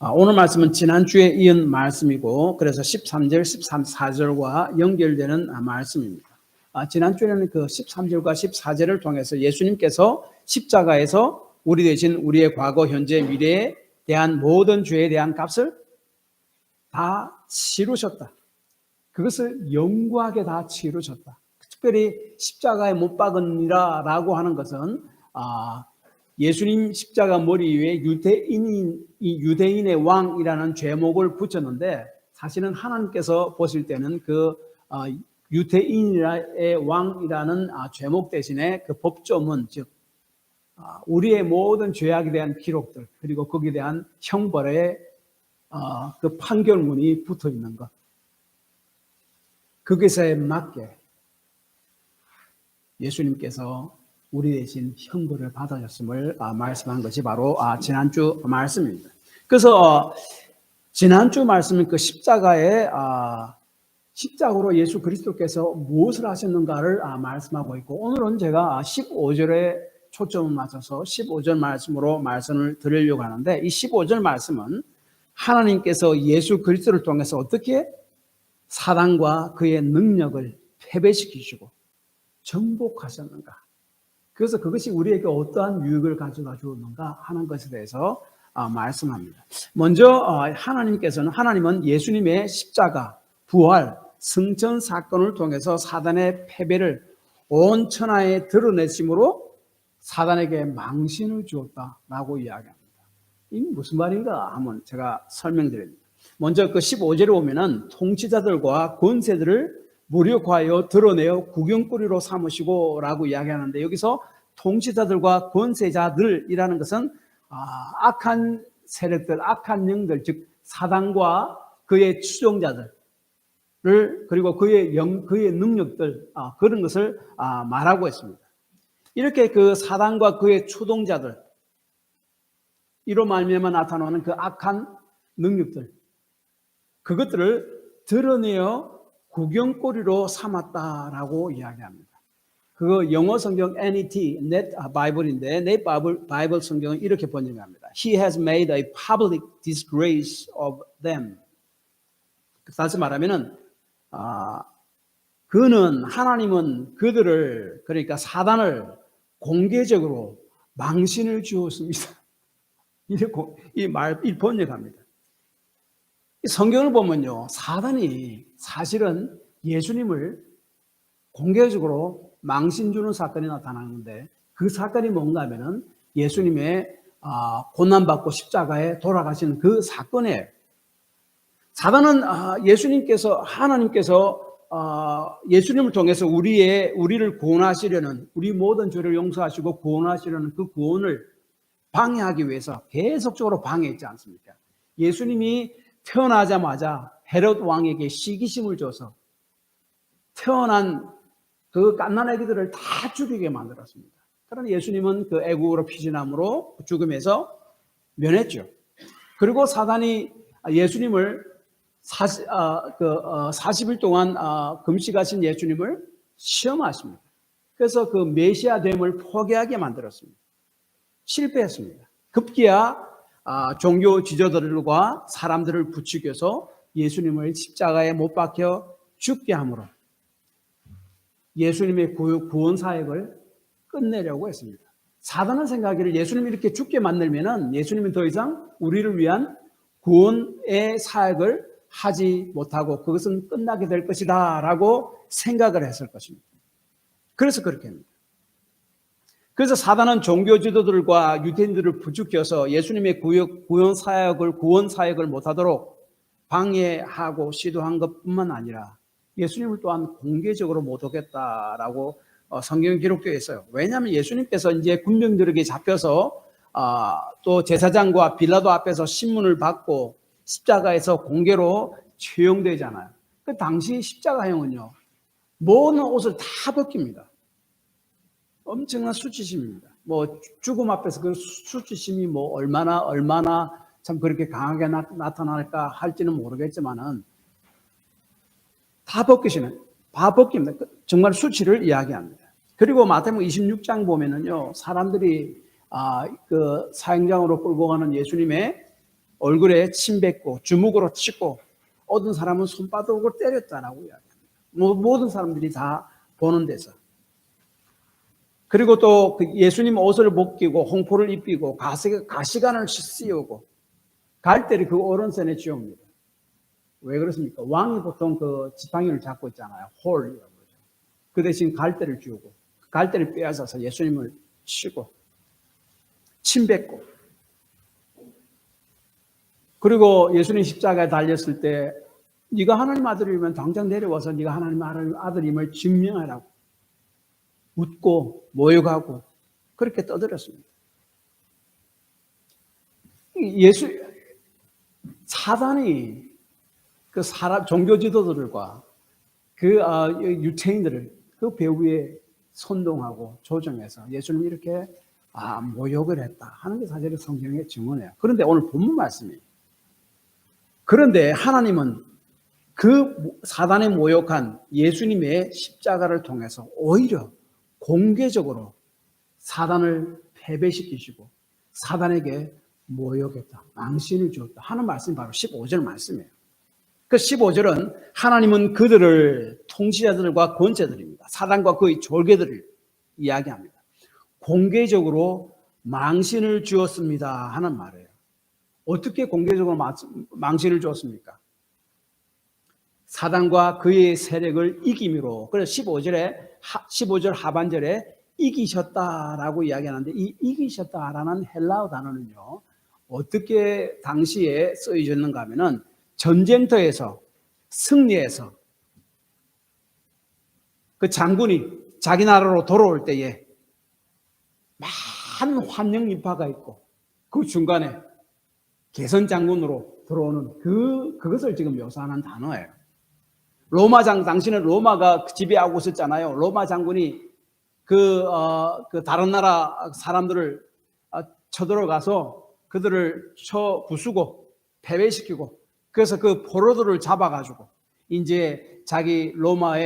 오늘 말씀은 지난주에 이은 말씀이고 그래서 13절, 14절과 연결되는 말씀입니다. 지난주에는 그 13절과 14절을 통해서 예수님께서 십자가에서 우리 대신 우리의 과거, 현재, 미래에 대한 모든 죄에 대한 값을 다 치르셨다. 그것을 영구하게 다 치르셨다. 특별히 십자가에 못 박으니라 라고 하는 것은 예수님 십자가 머리 위에 유대인의 왕이라는 제목을 붙였는데 사실은 하나님께서 보실 때는 그 유대인의 왕이라는 제목 대신에 그 법조문, 즉 우리의 모든 죄악에 대한 기록들 그리고 거기에 대한 형벌의 그 판결문이 붙어 있는 것, 그것에 맞게 예수님께서 우리 대신 형벌을 받으셨음을 말씀한 것이 바로 지난주 말씀입니다. 그래서 지난주 말씀은 그 십자가로 예수 그리스도께서 무엇을 하셨는가를 말씀하고 있고, 오늘은 제가 15절에 초점을 맞춰서 15절 말씀으로 말씀을 드리려고 하는데, 이 15절 말씀은 하나님께서 예수 그리스도를 통해서 어떻게 사단과 그의 능력을 패배시키시고 정복하셨는가, 그래서 그것이 우리에게 어떠한 유익을 가져다 주었는가 하는 것에 대해서 말씀합니다. 먼저 하나님은 예수님의 십자가, 부활, 승천 사건을 통해서 사단의 패배를 온 천하에 드러내심으로 사단에게 망신을 주었다라고 이야기합니다. 이게 무슨 말인가 하면 제가 설명드립니다. 먼저 그 15절에 보면은 통치자들과 권세들을 무력화하여 드러내어 구경거리로 삼으시고 라고 이야기하는데, 여기서 통치자들과 권세자들이라는 것은 악한 세력들, 악한 영들, 즉 사단과 그의 추종자들을, 그리고 그의 능력들, 그런 것을 말하고 있습니다. 이렇게 그 사단과 그의 추종자들, 이로 말미암아 나타나는 그 악한 능력들, 그것들을 드러내어 구경거리로 삼았다라고 이야기합니다. 그 영어 성경 NET, Net Bible인데, Net Bible 성경은 이렇게 번역합니다. He has made a public disgrace of them. 다시 말하면은, 하나님은 그들을, 그러니까 사단을 공개적으로 망신을 주었습니다. 이 번역합니다. 성경을 보면요, 사단이 사실은 예수님을 공개적으로 망신 주는 사건이 나타나는데, 그 사건이 뭔가 하면은 예수님의 고난받고 십자가에 돌아가신 그 사건이에요. 사단은 하나님께서 예수님을 통해서 우리를 구원하시려는, 우리 모든 죄를 용서하시고 구원하시려는 그 구원을 방해하기 위해서 계속적으로 방해했지 않습니까? 예수님이 태어나자마자 헤롯 왕에게 시기심을 줘서 태어난 그 갓난아기들을 다 죽이게 만들었습니다. 그러나 예수님은 그 애국으로 피신함으로 죽음에서 면했죠. 그리고 사단이 예수님을 40일 동안 금식하신 예수님을 시험하십니다. 그래서 그 메시아됨을 포기하게 만들었습니다. 실패했습니다. 급기야 종교 지도자들과 사람들을 부추겨서 예수님을 십자가에 못 박혀 죽게 함으로 예수님의 구원 사역을 끝내려고 했습니다. 사단은 생각하기를 예수님이 이렇게 죽게 만들면은 예수님은 더 이상 우리를 위한 구원의 사역을 하지 못하고 그것은 끝나게 될 것이다 라고 생각을 했을 것입니다. 그래서 그렇게 합니다. 그래서 사단은 종교 지도들과 유대인들을 부추겨서 예수님의 구원 사역을 못하도록 방해하고 시도한 것뿐만 아니라 예수님을 또한 공개적으로 못 오겠다라고 성경에 기록되어 있어요. 왜냐하면 예수님께서 이제 군병들에게 잡혀서 또 제사장과 빌라도 앞에서 신문을 받고 십자가에서 공개로 처형되잖아요. 그 당시 십자가형은요, 모든 옷을 다 벗깁니다. 엄청난 수치심입니다. 죽음 앞에서 그 수치심이 얼마나 참 그렇게 강하게 나타날까 할지는 모르겠지만은 다 벗깁니다. 정말 수치를 이야기합니다. 그리고 마태복음 26장 보면은요, 사람들이 그 사형장으로 끌고 가는 예수님의 얼굴에 침 뱉고 주먹으로 치고 어떤 사람은 손바닥으로 때렸다라고 이야기합니다. 모든 사람들이 다 보는 데서. 그리고 또 예수님 옷을 벗기고 홍포를 입히고 가시관을 씌우고 갈대를 그 오른손에 쥐옵니다. 왜 그렇습니까? 왕이 보통 그 지팡이를 잡고 있잖아요. 홀이라고 그러죠. 그 대신 갈대를 쥐고 갈대를 빼앗아서 예수님을 치고 침 뱉고, 그리고 예수님 십자가에 달렸을 때 네가 하나님 아들이면 당장 내려와서 네가 하나님 아들임을 증명하라고 웃고 모욕하고 그렇게 떠들었습니다. 사단이 그 종교 지도자들과 그 유태인들을 그 배후에 선동하고 조정해서 예수님 이렇게 모욕을 했다 하는 게 사실은 성경의 증언이에요. 그런데 오늘 본문 말씀이, 그런데 하나님은 그 사단에 모욕한 예수님의 십자가를 통해서 오히려 공개적으로 사단을 패배시키시고 사단에게 모욕했다, 망신을 주었다 하는 말씀이 바로 15절 말씀이에요. 그 15절은 하나님은 그들을 통치자들과 권세들입니다. 사단과 그의 졸개들을 이야기합니다. 공개적으로 망신을 주었습니다 하는 말이에요. 어떻게 공개적으로 망신을 주었습니까? 사단과 그의 세력을 이김으로. 그래서 15절 하반절에 이기셨다라고 이야기하는데, 이 이기셨다라는 헬라어 단어는요, 어떻게 당시에 쓰여졌는가 하면은 전쟁터에서 승리해서 그 장군이 자기 나라로 돌아올 때에 많은 환영 인파가 있고 그 중간에 개선 장군으로 들어오는 그것을 지금 묘사하는 단어예요. 당시는 로마가 지배하고 있었잖아요. 로마 장군이 그 다른 나라 사람들을 쳐들어가서 그들을 부수고 패배시키고, 그래서 그 포로들을 잡아가지고 이제 자기 로마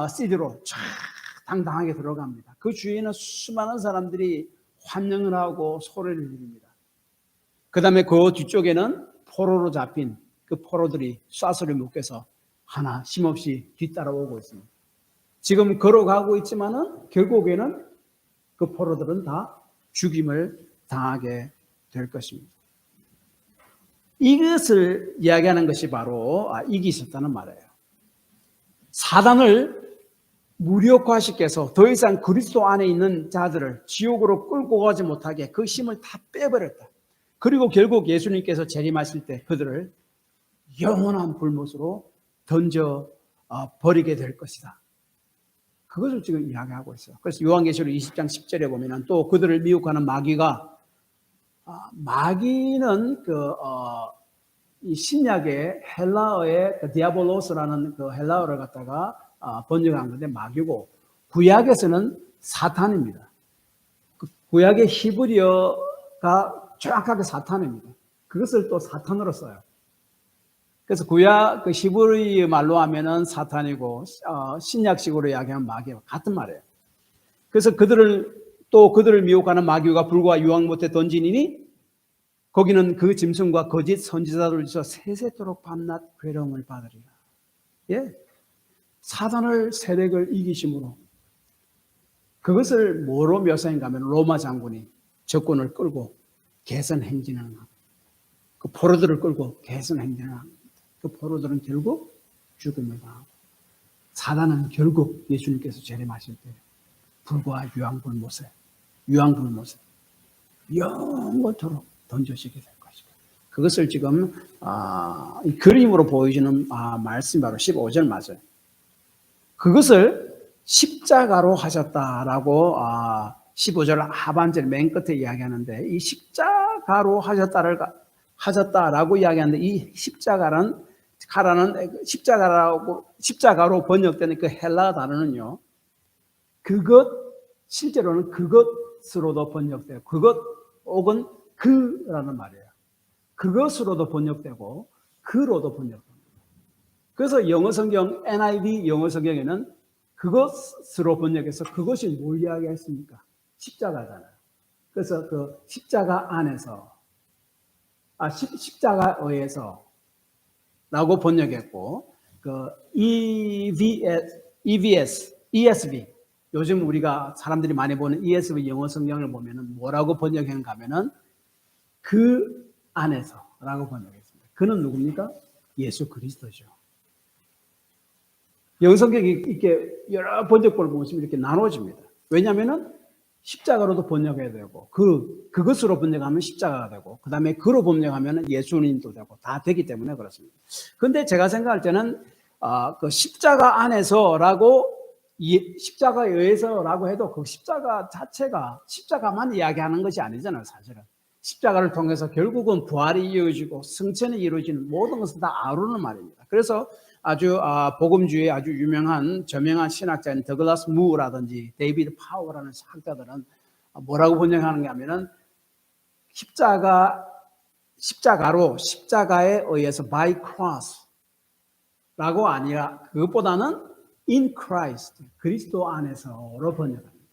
시티로 쫙 당당하게 들어갑니다. 그 주위에는 수많은 사람들이 환영을 하고 소리를 지릅니다. 그 다음에 그 뒤쪽에는 포로로 잡힌 그 포로들이 쏴소리 묶여서 하나 쉼없이 뒤따라오고 있습니다. 지금 걸어가고 있지만은 결국에는 그 포로들은 다 죽임을 당하게 될 것입니다. 이것을 이야기하는 것이 바로 이기셨다는 말이에요. 사단을 무력화시켜서 더 이상 그리스도 안에 있는 자들을 지옥으로 끌고 가지 못하게 그 힘을 다 빼버렸다. 그리고 결국 예수님께서 재림하실 때 그들을 영원한 불못으로 던져 버리게 될 것이다. 그것을 지금 이야기하고 있어요. 그래서 요한계시록 20장 10절에 보면은 또 그들을 미혹하는 마귀는 이 신약의 헬라어의 디아볼로스라는 그 헬라어를 갖다가 번역한 건데 마귀고, 구약에서는 사탄입니다. 구약의 히브리어가 정확하게 사탄입니다. 그것을 또 사탄으로 써요. 그래서 구약 히브리 말로 하면은 사탄이고 신약식으로 이야기하면 마귀와 같은 말이에요. 그래서 그들을 미혹하는 마귀가 불과 유황 못에 던지니니 거기는 그 짐승과 거짓 선지자들을 지어 세세토록 밤낮 괴로움을 받으리라. 예, 사단을 세력을 이기심으로. 그것을 뭐로 묘사한가 하면 로마 장군이 적군을 끌고 개선 행진하는 것, 그 포로들을 끌고 개선 행진하는 것. 그 포로들은 결국 죽음을 당하고, 사단은 결국 예수님께서 재림하실 때 불과 유황불못에 영원토록 던져지게 될 것이다. 그것을 지금 이 그림으로 보여주는 말씀이 바로 15절 맞아요. 그것을 십자가로 하셨다라고 15절 하반절 맨 끝에 이야기하는데, 이 십자가로 하셨다라고 이야기하는데, 이 십자가로 번역되는 그 헬라 단어는요, 실제로는 그것으로도 번역돼요. 그것 혹은 그라는 말이에요. 그것으로도 번역되고 그로도 번역됩니다. 그래서 영어 성경 NIV 영어 성경에는 그것으로 번역해서 그것이 뭘 이야기했습니까? 십자가잖아요. 그래서 그 십자가 안에서 십자가에 의해서 라고 번역했고, 그 ESV, 요즘 우리가 사람들이 많이 보는 ESV 영어 성경을 보면은 뭐라고 번역했는가 하면은 그 안에서라고 번역했습니다. 그는 누굽니까? 예수 그리스도죠. 영어 성경이 이렇게 여러 번역본을 보시면 이렇게 나눠집니다. 왜냐하면은 십자가로도 번역해야 되고, 그것으로 번역하면 십자가가 되고, 그 다음에 그로 번역하면 예수님도 되고, 다 되기 때문에 그렇습니다. 근데 제가 생각할 때는, 그 십자가 안에서라고, 십자가에 의해서라고 해도 그 십자가 자체가 십자가만 이야기하는 것이 아니잖아요, 사실은. 십자가를 통해서 결국은 부활이 이루어지고 승천이 이루어지는 모든 것을 다 아우르는 말입니다. 그래서 아주 복음주의 아주 유명한 저명한 신학자인 더글라스 무라든지 데이비드 파워라는 학자들은 뭐라고 번역하는가 하면은 십자가로 십자가에 의해서 by cross라고 아니라 그것보다는 in Christ, 그리스도 안에서로 번역합니다.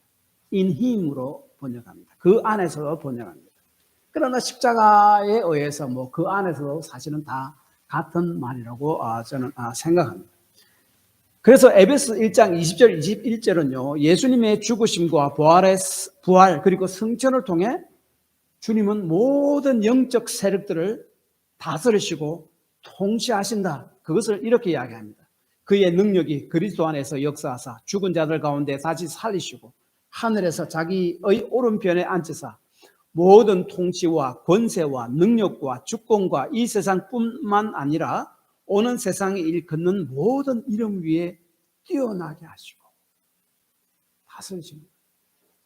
in him으로 번역합니다. 그 안에서 번역합니다. 그러나 십자가에 의해서 그 안에서 사실은 다 같은 말이라고 저는 생각합니다. 그래서 에베소 1장 20절 21절은요. 예수님의 죽으심과 부활 그리고 승천을 통해 주님은 모든 영적 세력들을 다스리시고 통치하신다. 그것을 이렇게 이야기합니다. 그의 능력이 그리스도 안에서 역사하사 죽은 자들 가운데 다시 살리시고 하늘에서 자기의 오른편에 앉으사 모든 통치와 권세와 능력과 주권과 이 세상뿐만 아니라 오는 세상에 일컫는 모든 이름 위에 뛰어나게 하시고 다스리십니다.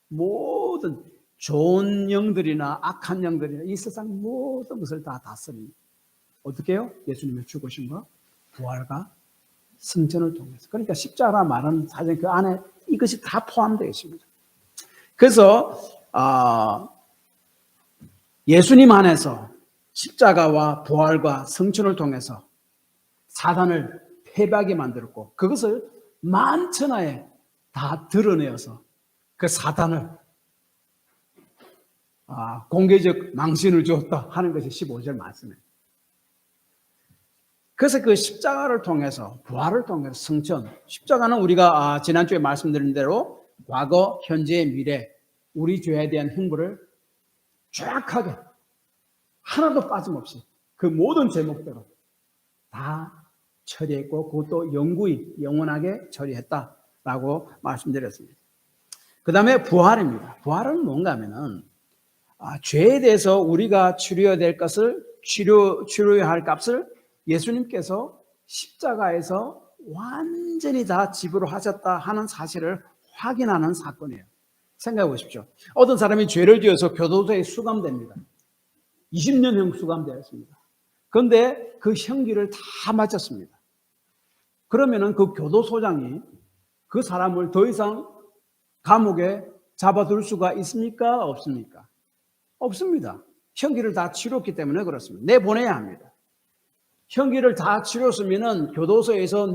모든 좋은 영들이나 악한 영들이나 이 세상 모든 것을 다 다스립니다. 어떻게 해요? 예수님의 죽으심과 부활과 승천을 통해서. 그러니까 십자가 말은 사실 그 안에 이것이 다 포함되어 있습니다. 그래서 예수님 안에서 십자가와 부활과 승천을 통해서 사단을 패배하게 만들었고 그것을 만천하에 다 드러내어서 그 사단을 공개적 망신을 주었다 하는 것이 15절 말씀이에요. 그래서 그 십자가를 통해서 부활을 통해서 승천, 십자가는 우리가 지난주에 말씀드린 대로 과거, 현재, 미래 우리 죄에 대한 형벌을 정확하게 하나도 빠짐없이 그 모든 제목대로 다 처리했고 그것도 영구히 영원하게 처리했다라고 말씀드렸습니다. 그 다음에 부활입니다. 부활은 뭔가 하면은 죄에 대해서 우리가 치료해야 될 것을 치료해야 할 값을 예수님께서 십자가에서 완전히 다 지불을 하셨다 하는 사실을 확인하는 사건이에요. 생각해 보십시오. 어떤 사람이 죄를 지어서 교도소에 수감됩니다. 20년형 수감되었습니다. 그런데 그 형기를 다 마쳤습니다. 그러면은 그 교도소장이 그 사람을 더 이상 감옥에 잡아둘 수가 있습니까? 없습니까? 없습니다. 형기를 다 치렀기 때문에 그렇습니다. 내보내야 합니다. 형기를 다 치렀으면은 교도소에서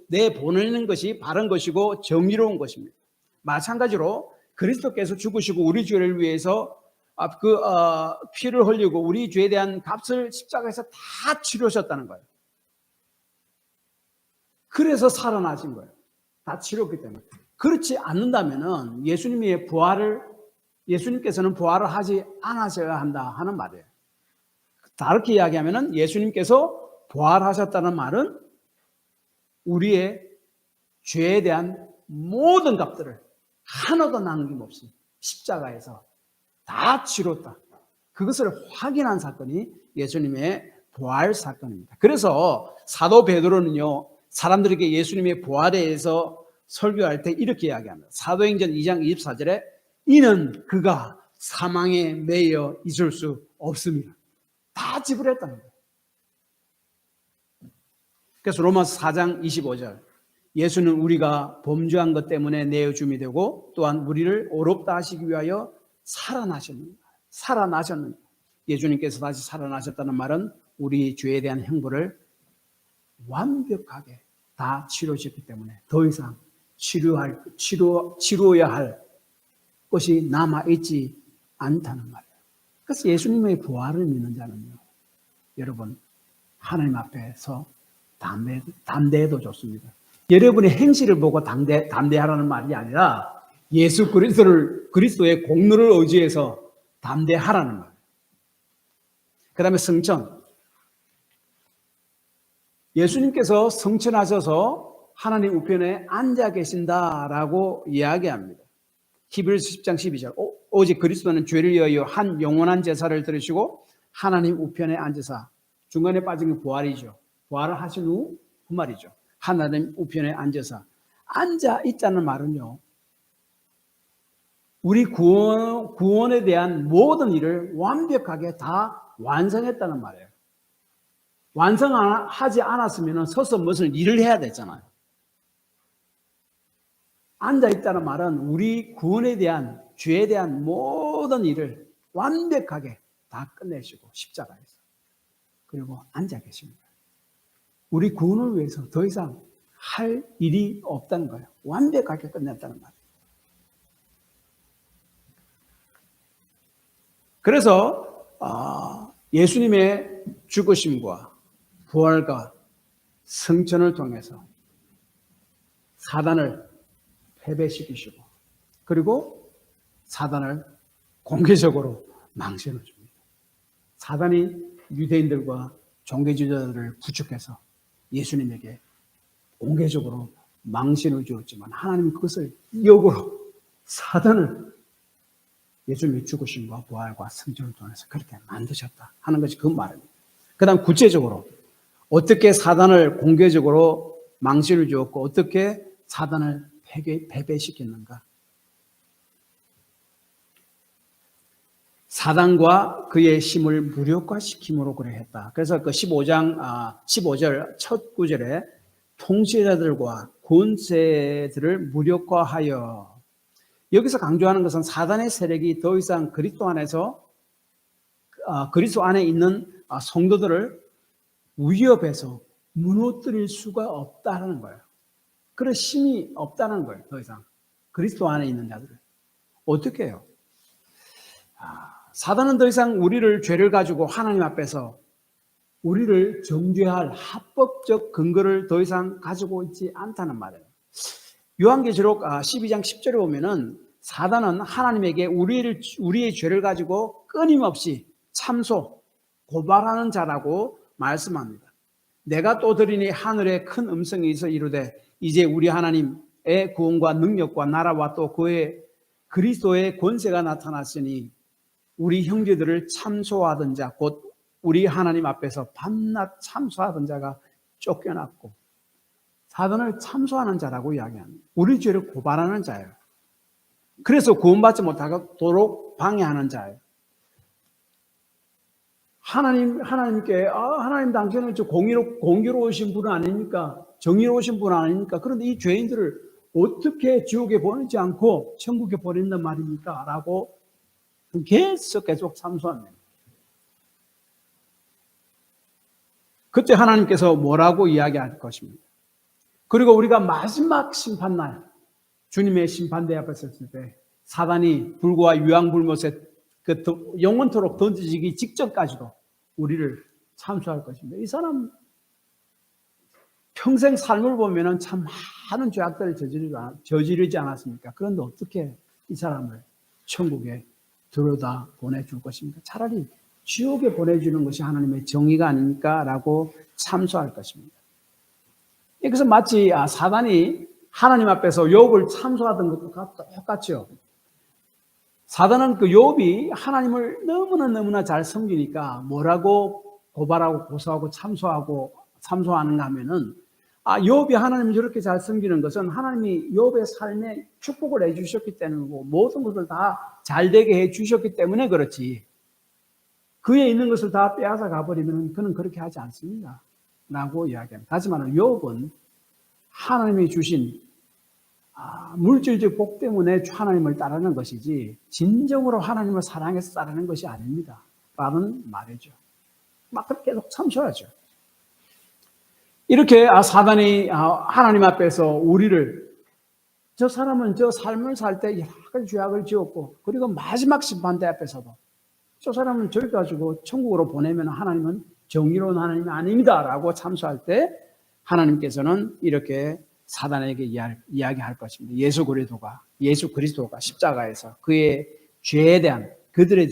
내보내는 것이 바른 것이고 정의로운 것입니다. 마찬가지로 그리스도께서 죽으시고 우리 죄를 위해서 피를 흘리고 우리 죄에 대한 값을 십자가에서 다 치르셨다는 거예요. 그래서 살아나신 거예요. 다 치렀기 때문에. 그렇지 않는다면은 예수님께서는 부활을 하지 않으셔야 한다 하는 말이에요. 다르게 이야기하면은 예수님께서 부활하셨다는 말은 우리의 죄에 대한 모든 값들을 하나도 남김없이 십자가에서 다 치렀다. 그것을 확인한 사건이 예수님의 부활 사건입니다. 그래서 사도 베드로는요, 사람들에게 예수님의 부활에 대해서 설교할 때 이렇게 이야기합니다. 사도행전 2장 24절에 이는 그가 사망에 매여 있을 수 없습니다. 다 지불했다는 거예요. 그래서 로마서 4장 25절 예수는 우리가 범죄한 것 때문에 내어줌이 되고 또한 우리를 의롭다 하시기 위하여 살아나셨는가. 예수님께서 다시 살아나셨다는 말은 우리 죄에 대한 형벌을 완벽하게 다 치료하셨기 때문에 더 이상 치료해야 할 것이 남아있지 않다는 말이에요. 그래서 예수님의 부활을 믿는 자는요, 여러분, 하나님 앞에서 담대해도 좋습니다. 여러분의 행실을 보고 담대하라는 말이 아니라 예수 그리스도의 공로를 의지해서 담대하라는 말. 그 다음에 성천. 예수님께서 성천하셔서 하나님 우편에 앉아 계신다라고 이야기합니다. 히브리서 10장 12절. 오직 그리스도는 죄를 위하여 한 영원한 제사를 들으시고 하나님 우편에 앉으사. 중간에 빠진 게 부활이죠. 부활을 하신 후 그 말이죠. 하나님 우편에 앉아서. 앉아 있다는 말은요, 우리 구원에 대한 모든 일을 완벽하게 다 완성했다는 말이에요. 완성하지 않았으면 서서 무슨 일을 해야 되잖아요. 앉아 있다는 말은 우리 구원에 대한, 죄에 대한 모든 일을 완벽하게 다 끝내시고 십자가에서. 그리고 앉아 계십니다. 우리 구원을 위해서 더 이상 할 일이 없다는 거예요. 완벽하게 끝냈다는 말이에요. 그래서 예수님의 죽으심과 부활과 성천을 통해서 사단을 패배시키시고, 그리고 사단을 공개적으로 망신을 줍니다. 사단이 유대인들과 종교지도자들을 부축해서 예수님에게 공개적으로 망신을 주었지만 하나님은 그것을 역으로 사단을 예수님의 죽으심과 부활과 성천을 통해서 그렇게 만드셨다 하는 것이 그 말입니다. 그 다음 구체적으로 어떻게 사단을 공개적으로 망신을 주었고 어떻게 사단을 패배시켰는가. 사단과 그의 힘을 무력화시킴으로 그래 했다. 그래서 그 15절 첫 구절에 통치자들과 권세들을 무력화하여, 여기서 강조하는 것은 사단의 세력이 더 이상 그리스도 안에 있는 성도들을 위협해서 무너뜨릴 수가 없다는 거예요. 그런 힘이 없다는 거예요. 더 이상 그리스도 안에 있는 자들을 어떻게 해요? 사단은 더 이상 우리를 죄를 가지고 하나님 앞에서 우리를 정죄할 합법적 근거를 더 이상 가지고 있지 않다는 말이에요. 요한계시록 12장 10절에 보면은 사단은 하나님에게 우리의 죄를 가지고 끊임없이 참소, 고발하는 자라고 말씀합니다. 내가 또 들으니 하늘에 큰 음성이 있어 이르되 이제 우리 하나님의 구원과 능력과 나라와 또 그의 그리스도의 권세가 나타났으니 우리 형제들을 참소하던 자, 곧 우리 하나님 앞에서 밤낮 참소하던 자가 쫓겨났고, 사단을 참소하는 자라고 이야기합니다. 우리 죄를 고발하는 자예요. 그래서 구원받지 못하도록 방해하는 자예요. 하나님께 하나님 당신은 공의로우신 분은 아닙니까? 정의로우신 분은 아닙니까? 그런데 이 죄인들을 어떻게 지옥에 보내지 않고 천국에 보낸단 말입니까? 라고 계속 참소합니다. 그때 하나님께서 뭐라고 이야기할 것입니다. 그리고 우리가 마지막 심판날 주님의 심판대 앞에 섰을 때 사단이 불과 유황불못에 영원토록 던져지기 직전까지도 우리를 참소할 것입니다. 이 사람 평생 삶을 보면 참 많은 죄악들을 저지르지 않았습니까? 그런데 어떻게 이 사람을 천국에 들여다 보내줄 것입니까? 차라리 지옥에 보내주는 것이 하나님의 정의가 아닙니까? 라고 참소할 것입니다. 그래서 마치 사단이 하나님 앞에서 욥을 참소하던 것과 똑같죠. 사단은 그 욥이 하나님을 너무나 잘 섬기니까 뭐라고 고발하고 고소하고 참소하는가 하면은 욥이 하나님을 저렇게 잘 섬기는 것은 하나님이 욥의 삶에 축복을 해주셨기 때문이고 모든 것을 다 잘 되게 해주셨기 때문에 그렇지, 그에 있는 것을 다 빼앗아 가버리면 그는 그렇게 하지 않습니다 라고 이야기합니다. 다시 말하면 욥은 하나님이 주신 물질적 복 때문에 하나님을 따르는 것이지 진정으로 하나님을 사랑해서 따르는 것이 아닙니다 라는 말이죠. 막 그렇게 계속 참소하죠. 이렇게 사단이 하나님 앞에서 우리를, 저 사람은 저 삶을 살 때 여러 가지 죄악을 지었고 그리고 마지막 심판대 앞에서도 저 사람은 저기 가지고 천국으로 보내면 하나님은 정의로운 하나님이 아닙니다라고 참소할 때 하나님께서는 이렇게 사단에게 이야기할 것입니다. 예수 그리스도가 십자가에서 그의 죄에 대한 그들의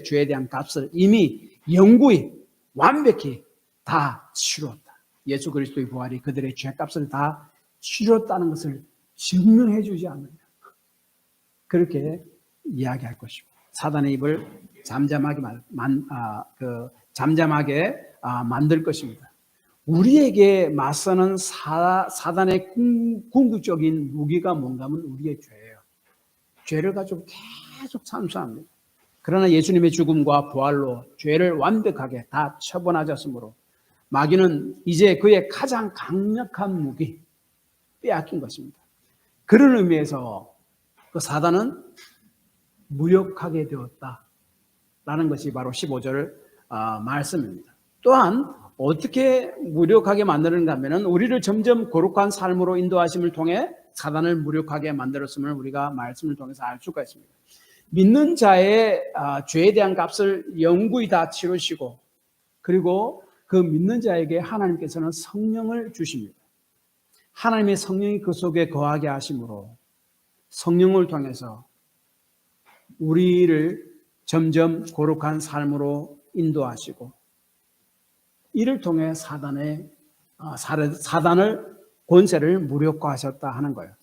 죄에 대한 값을 이미 영구히 완벽히 다 치렀다. 예수 그리스도의 부활이 그들의 죄값을 다 치렀다는 것을 증명해 주지 않느냐. 그렇게 이야기할 것이고 사단의 입을 잠잠하게 만들 것입니다. 우리에게 맞서는 사단의 궁극적인 무기가 뭔가 하면 우리의 죄예요. 죄를 가지고 계속 참수합니다. 그러나 예수님의 죽음과 부활로 죄를 완벽하게 다 처분하셨으므로 마귀는 이제 그의 가장 강력한 무기, 빼앗긴 것입니다. 그런 의미에서 그 사단은 무력하게 되었다라는 것이 바로 15절 말씀입니다. 또한 어떻게 무력하게 만드는가 하면 우리를 점점 거룩한 삶으로 인도하심을 통해 사단을 무력하게 만들었음을 우리가 말씀을 통해서 알 수가 있습니다. 믿는 자의 죄에 대한 값을 영구히 다 치르시고 그리고 그 믿는 자에게 하나님께서는 성령을 주십니다. 하나님의 성령이 그 속에 거하게 하심으로 성령을 통해서 우리를 점점 거룩한 삶으로 인도하시고 이를 통해 사단을 권세를 무력화하셨다 하는 거예요.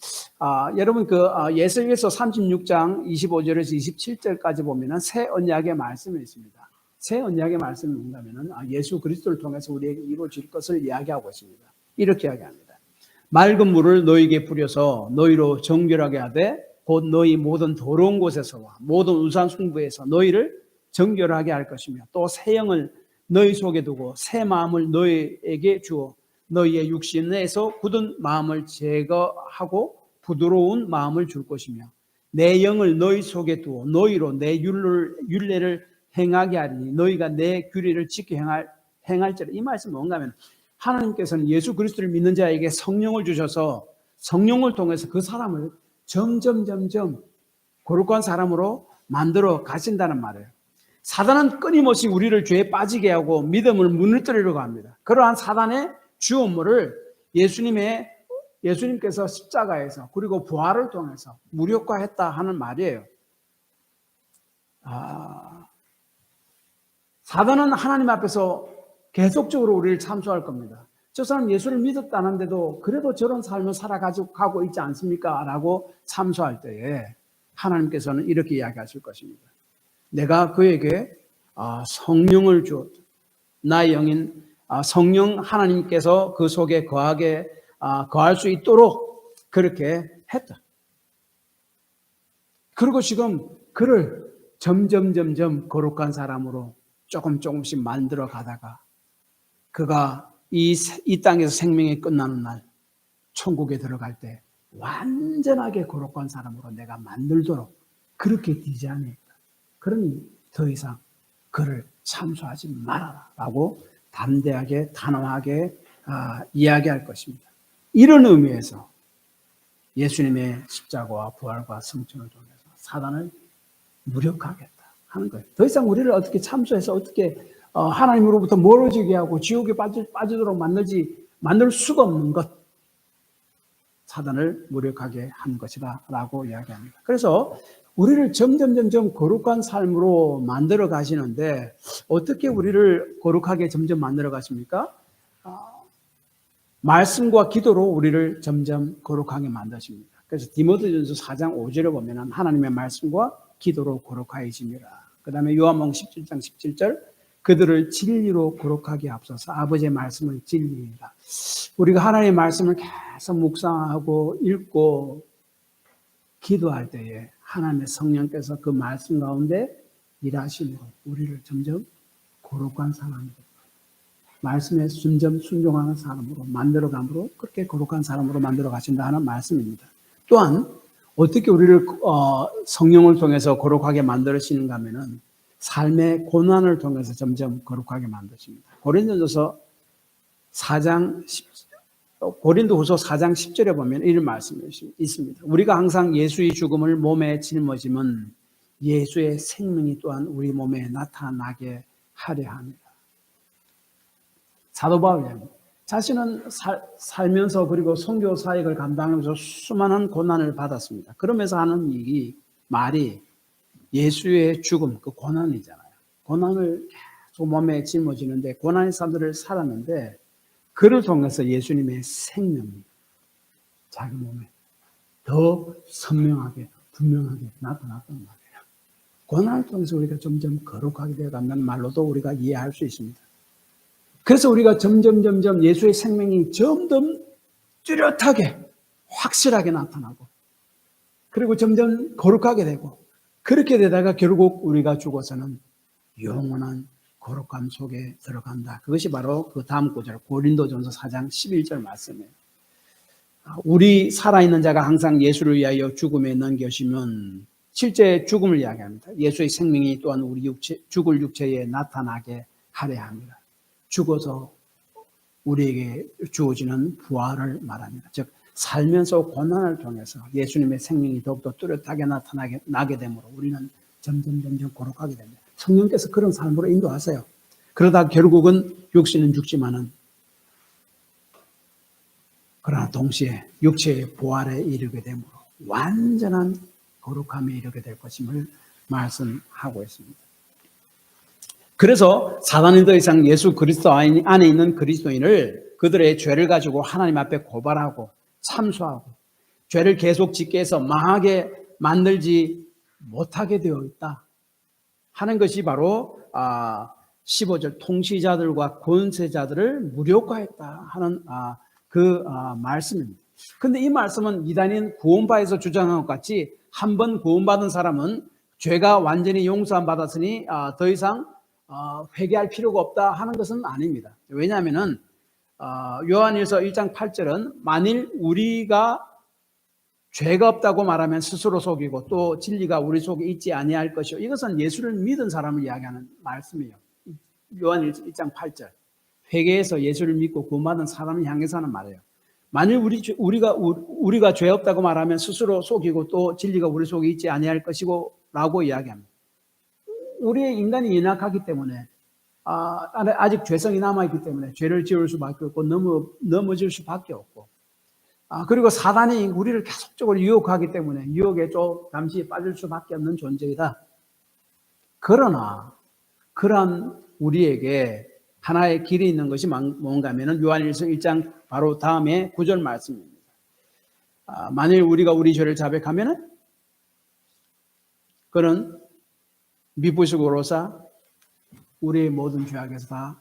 여러분 예수께서 36장 25절에서 27절까지 보면은 새 언약의 말씀이 있습니다. 새 언약의 말씀이 뭔가면은 예수 그리스도를 통해서 우리에게 이루어질 것을 이야기하고 있습니다. 이렇게 이야기합니다. 맑은 물을 너희에게 뿌려서 너희로 정결하게 하되 곧 너희 모든 더러운 곳에서와 모든 우상 숭배에서 너희를 정결하게 할 것이며 또 새 영을 너희 속에 두고 새 마음을 너희에게 주어 너희의 육신에서 굳은 마음을 제거하고 부드러운 마음을 줄 것이며 내 영을 너희 속에 두어 너희로 내 율례를 행하게 하리니 너희가 내 규례를 지켜 행할지라. 이 말씀은 뭔가 하면 하나님께서는 예수 그리스도를 믿는 자에게 성령을 주셔서 성령을 통해서 그 사람을 점점 거룩한 사람으로 만들어 가신다는 말이에요. 사단은 끊임없이 우리를 죄에 빠지게 하고 믿음을 무너뜨리려고 합니다. 그러한 사단의 주 업무를 예수님께서 십자가에서 그리고 부활을 통해서 무력화했다 하는 말이에요. 사단은 하나님 앞에서 계속적으로 우리를 참소할 겁니다. 저 사람 예수를 믿었다는데도 그래도 저런 삶을 살아가고 있지 않습니까? 라고 참소할 때에 하나님께서는 이렇게 이야기하실 것입니다. 내가 그에게 성령을 주었다. 나의 영인 성령 하나님께서 그 속에 거할 수 있도록 그렇게 했다. 그리고 지금 그를 점점 거룩한 사람으로 조금씩 만들어 가다가 그가 이 땅에서 생명이 끝나는 날 천국에 들어갈 때 완전하게 거룩한 사람으로 내가 만들도록 그렇게 디자인했다. 그러니 더 이상 그를 참소하지 말아라 라고 담대하게 단호하게 이야기할 것입니다. 이런 의미에서 예수님의 십자가와 부활과 성천을 통해서 사단을 무력하겠다 하는 거예요. 더 이상 우리를 어떻게 참소해서 어떻게 하나님으로부터 멀어지게 하고 지옥에 빠지도록 만들 수가 없는 것. 사단을 무력하게 한 것이다 라고 이야기합니다. 그래서 우리를 점점 거룩한 삶으로 만들어 가시는데 어떻게 우리를 거룩하게 점점 만들어 가십니까? 말씀과 기도로 우리를 점점 거룩하게 만드십니다. 그래서 디모데전서 4장 5절에 보면 하나님의 말씀과 기도로 거룩하여지니라. 그 다음에 요한복음 17장 17절 그들을 진리로 거룩하게 앞서서 아버지의 말씀을 진리이다. 우리가 하나님의 말씀을 계속 묵상하고 읽고 기도할 때에 하나님의 성령께서 그 말씀 가운데 일하심으로 우리를 점점 거룩한 사람으로 말씀에 순종하는 사람으로 만들어감으로 그렇게 거룩한 사람으로 만들어 가신다 하는 말씀입니다. 또한 어떻게 우리를 성령을 통해서 거룩하게 만들으시는가 하면은 삶의 고난을 통해서 점점 거룩하게 만드십니다. 고린도후서 4장 10절에 보면 이런 말씀이 있습니다. 우리가 항상 예수의 죽음을 몸에 짊어짐은 예수의 생명이 또한 우리 몸에 나타나게 하려 합니다. 사도 바울 자신은 살면서 그리고 선교 사역을 감당하면서 수많은 고난을 받았습니다. 그러면서 하는 말이 예수의 죽음, 그 고난이잖아요. 고난을 계속 몸에 짊어지는데 고난의 삶들을 살았는데 그를 통해서 예수님의 생명이 자기 몸에 더 선명하게 분명하게 나타났단 말이에요. 고난을 통해서 우리가 점점 거룩하게 되어간다는 말로도 우리가 이해할 수 있습니다. 그래서 우리가 점점 예수의 생명이 점점 뚜렷하게 확실하게 나타나고 그리고 점점 거룩하게 되고 그렇게 되다가 결국 우리가 죽어서는 영원한 거룩함 속에 들어간다. 그것이 바로 그 다음 구절 고린도전서 4장 11절 말씀이에요. 우리 살아있는 자가 항상 예수를 위하여 죽음에 넘겨지면 실제 죽음을 이야기합니다. 예수의 생명이 또한 우리 죽을 육체에 나타나게 하려 합니다. 죽어서 우리에게 주어지는 부활을 말합니다. 즉 살면서 고난을 통해서 예수님의 생명이 더욱더 뚜렷하게 나게 되므로 우리는 점점 거룩하게 됩니다. 성령께서 그런 삶으로 인도하세요. 그러다 결국은 육신은 죽지만은 그러나 동시에 육체의 부활에 이르게 되므로 완전한 거룩함에 이르게 될 것임을 말씀하고 있습니다. 그래서 사단은 더 이상 예수 그리스도 안에 있는 그리스도인을 그들의 죄를 가지고 하나님 앞에 고발하고 참수하고 죄를 계속 짓게 해서 망하게 만들지 못하게 되어 있다 하는 것이 바로 15절 통치자들과 권세자들을 무력화했다 하는 그 말씀입니다. 그런데 이 말씀은 이단인 구원파에서 주장한 것 같이 한 번 구원받은 사람은 죄가 완전히 용서함 받았으니 더 이상 회개할 필요가 없다 하는 것은 아닙니다. 왜냐하면 요한일서 1장 8절은 만일 우리가 죄가 없다고 말하면 스스로 속이고 또 진리가 우리 속에 있지 아니할 것이요. 이것은 예수를 믿은 사람을 이야기하는 말씀이에요. 요한일서 1장 8절. 회개해서 예수를 믿고 구원받은 사람을 향해서 하는 말이에요. 만일 우리가 죄 없다고 말하면 스스로 속이고 또 진리가 우리 속에 있지 아니할 것이고 라고 이야기합니다. 우리의 인간이 연약하기 때문에 아직 죄성이 남아있기 때문에 죄를 지을 수밖에 없고 넘어질 수밖에 없고 그리고 사단이 우리를 계속적으로 유혹하기 때문에 유혹에 좀 잠시 빠질 수밖에 없는 존재이다. 그러나 그런 우리에게 하나의 길이 있는 것이 뭔가 하면 요한일서 1장 바로 다음에 9절 말씀입니다. 만일 우리가 우리 죄를 자백하면 그는 미쁘시고로사 우리의 모든 죄악에서 다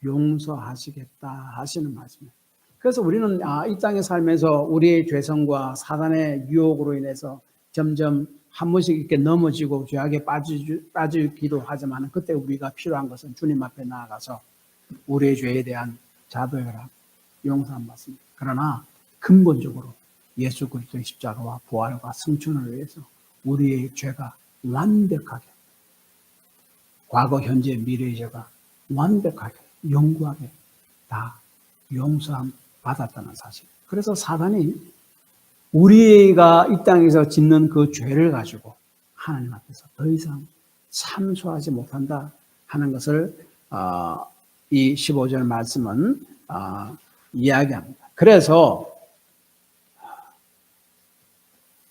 용서하시겠다 하시는 말씀이에요. 그래서 우리는 이 땅에 살면서 우리의 죄성과 사단의 유혹으로 인해서 점점 한 번씩 이렇게 넘어지고 죄악에 빠지기도 하지만 그때 우리가 필요한 것은 주님 앞에 나아가서 우리의 죄에 대한 자백을 하고 용서함 받습니다. 그러나 근본적으로 예수 그리스도의 십자가와 부활과 승천을 위해서 우리의 죄가 완벽하게 과거, 현재, 미래의 죄가 완벽하게 영구하게 다 용서함 받았다는 사실. 그래서 사단이 우리가 이 땅에서 짓는 그 죄를 가지고 하나님 앞에서 더 이상 참수하지 못한다 하는 것을 이 15절 말씀은 이야기합니다. 그래서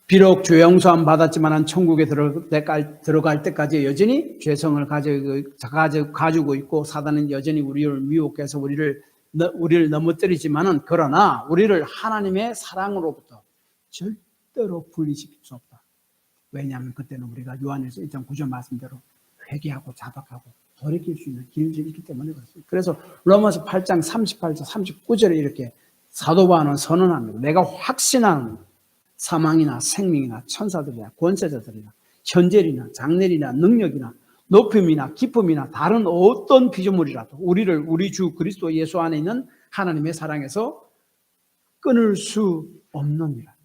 비록 죄 용서함 받았지만 천국에 들어갈 때까지 여전히 죄성을 가지고 있고 사단은 여전히 우리를 미혹해서 우리를 넘어뜨리지만은 그러나 우리를 하나님의 사랑으로부터 절대로 분리시킬 수 없다. 왜냐하면 그때는 우리가 요한일서 1장 9절 말씀대로 회개하고 자박하고 돌이킬 수 있는 길이 있기 때문에 그렇습니다. 그래서 로마서 8장 38절 39절에 이렇게 사도 바울은 선언합니다. 내가 확신하는 사망이나 생명이나 천사들이나 권세자들이나 현재이나 장래이나 능력이나 높임이나 기쁨이나 다른 어떤 피조물이라도 우리를 우리 주 그리스도 예수 안에 있는 하나님의 사랑에서 끊을 수 없느니라.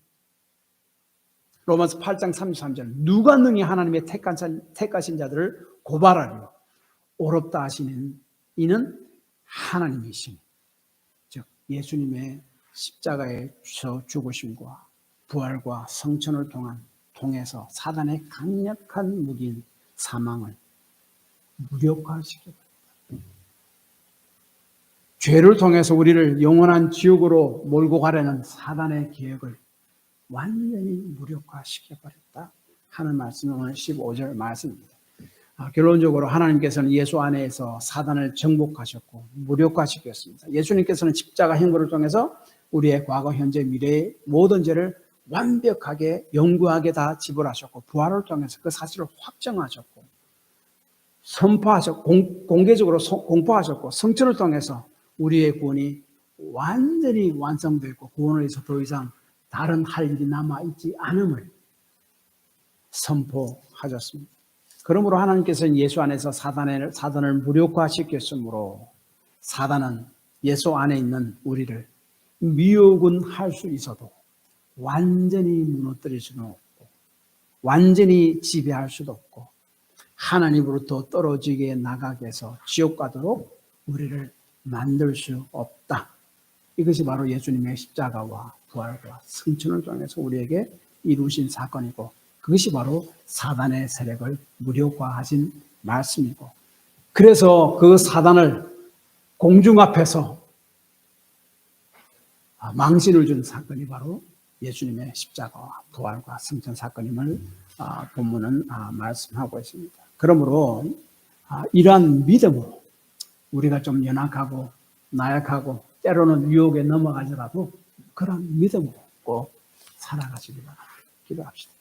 로마서 8장 33절 누가 능히 하나님의 택하신 자들을 고발하리요 어렵다 하시는 이는 하나님이시니 즉 예수님의 십자가에서 죽으심과 부활과 성천을 통한 통해서 사단의 강력한 무기인 사망을 무력화시켜버렸다. 죄를 통해서 우리를 영원한 지옥으로 몰고 가려는 사단의 계획을 완전히 무력화시켜버렸다 하는 말씀이 오늘 15절 말씀입니다. 결론적으로 하나님께서는 예수 안에서 사단을 정복하셨고 무력화시켰습니다. 예수님께서는 십자가 행보를 통해서 우리의 과거, 현재, 미래의 모든 죄를 완벽하게 영구하게 다 지불하셨고 부활을 통해서 그 사실을 확정하셨고 선포하셨고 공개적으로 공포하셨고 성천을 통해서 우리의 구원이 완전히 완성되고 구원을 위해서 더 이상 다른 할 일이 남아있지 않음을 선포하셨습니다. 그러므로 하나님께서는 예수 안에서 사단을 무력화시켰으므로 사단은 예수 안에 있는 우리를 미혹은 할 수 있어도 완전히 무너뜨릴 수는 없고 완전히 지배할 수도 없고 하나님으로부터 떨어지게 나가게 해서 지옥 가도록 우리를 만들 수 없다. 이것이 바로 예수님의 십자가와 부활과 승천을 통해서 우리에게 이루신 사건이고 그것이 바로 사단의 세력을 무력화하신 말씀이고 그래서 그 사단을 공중 앞에서 망신을 준 사건이 바로 예수님의 십자가와 부활과 승천 사건임을 본문은 말씀하고 있습니다. 그러므로 이러한 믿음으로 우리가 좀 연약하고 나약하고 때로는 유혹에 넘어가더라도 그런 믿음으로 꼭 살아가시기 바랍니다. 기도합시다.